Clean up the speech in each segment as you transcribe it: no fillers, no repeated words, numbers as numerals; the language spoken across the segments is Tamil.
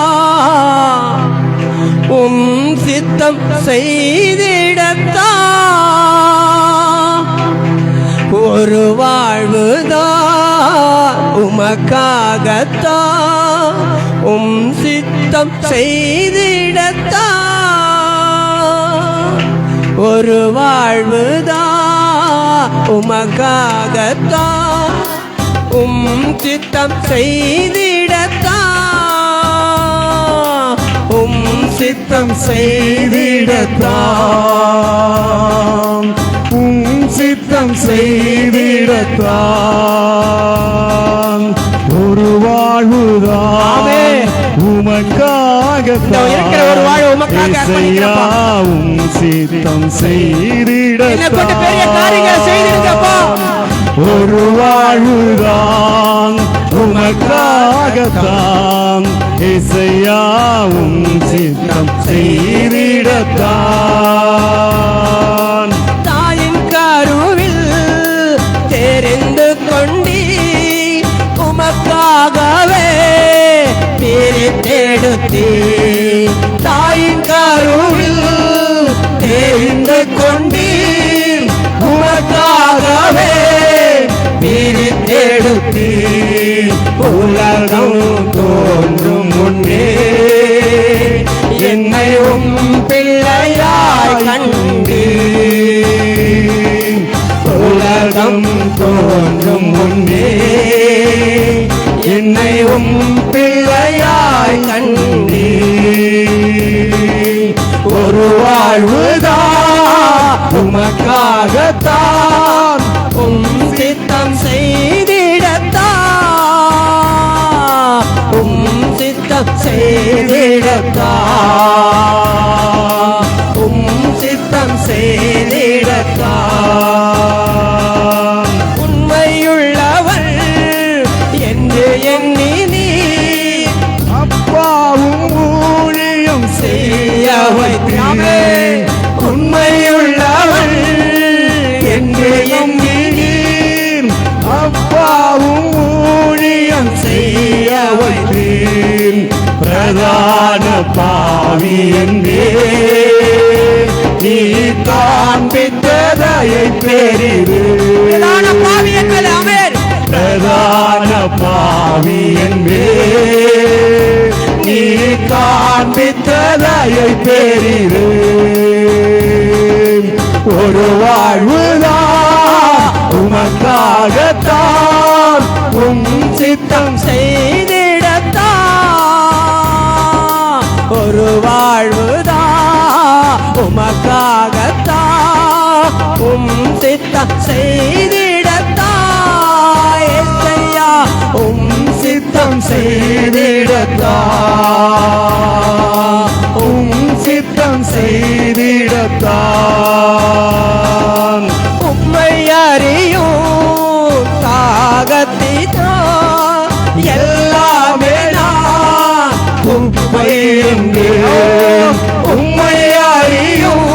உமக்காகத்தான் உம் சித்தம் செய்திடத்தான் ஒரு வாழ்வுதான் உமக்காகத்தான் உம் சித்தம் செய்திடத்தான் ஒரு வாழ்வுதான் உமக்காகத்தான் உம் சித்தம் செய்திடத்தான் உம் சித்தம் செய்திடத்தான் உம் சித்தம் செய்திடத்தான் ஒரு வாழ்வுதான் உமக்காகத்தான் ஒரு வாழ்வு உமக்காக உம் சித்தம் செய்திடத்தான் பெரிய காரியங்களை செய்திருக்கப்பா ஒரு வாழ்வுதான் உமக்காகத்தான் இசையா உம் சித்தம் செய்திடத்தான் தாயின் கருவில் தெரிந்து கொண்டி உமக்காகவே பிரித்தெடுத்தீ தாயின் கருவில் தெரிந்து கொண்டீர் உமக்காகவே பிரித்தெடுத்தீர் உலகம் தோன்றும் முன்னே என்னை உம் பிள்ளையாய் கண்டீர் உலகம் தோன்றும் முன்னே என்னை உம் பிள்ளையாய் கண்டீர் ஒரு வாழ்வுதான் உமக்காகத்தான் உம் சித்தம் செய்திடத்தான் உம் சித்தம் செய்திடத்தான் உம் சித்தம் செய்திடத்தான் உண்மையுள்ளவள் என்று எண்ணி நீ அப்பாவும் ஊழியம் செய்ய வைத்தாமே உண்மையுள்ளவள் என்று எண்ணி நீர் அப்பாவும் ஊழியம் செய்ய வைத்தீர் பிரதான பாவி என்றே நீ காண்பித்ததையை பெரிது பிரதான பாவி என்பது அமேர் பிரதான பாவி என்றே நீ காண்பித்ததையை பெரிது ஒரு வாழ்வுதான் உமக்காகத்தான் உம் சித்தம் செய்திடத்தான் ஒரு வாழ்வுதான் உமக்காகத்தான் உம் சித்தம் செய்திடத்தான் ஏசையா உம் சித்தம் செய்திடத்தான் உம் சித்தம் செய்திடத்தான் உம்மை அறியும் தாகத்தினால் எல்லாமே நான் குப்பை என்கிறேன் உம்மை அறியும்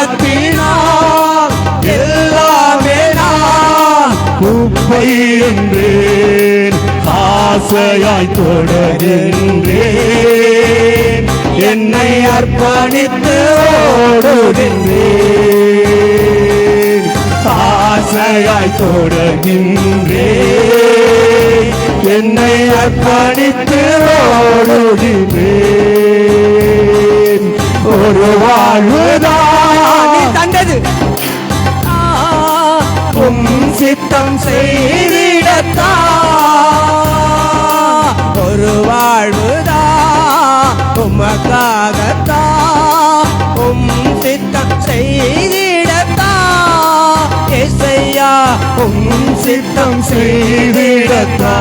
தாகத்தினால் எல்லாமே நான் குப்பை என்றேன் ஆசையாய் தொடர்கின்றேன் என்னை அர்ப்பணித்து ஓடுகின்றேன் ஆசையாய் தொடர்கின்றேன் என்னை அர்ப்பணித்து ஓடுகின்றேன் ஒரு வாழ்வுதான் தந்தது உம் சித்தம் செய்திடத்தான் ஒரு வாழ்வுதான் உமக்காகத்தான் உம் சித்தம் செய்திடத்தான் ஏசையா உம் சித்தம் செய்திடத்தான்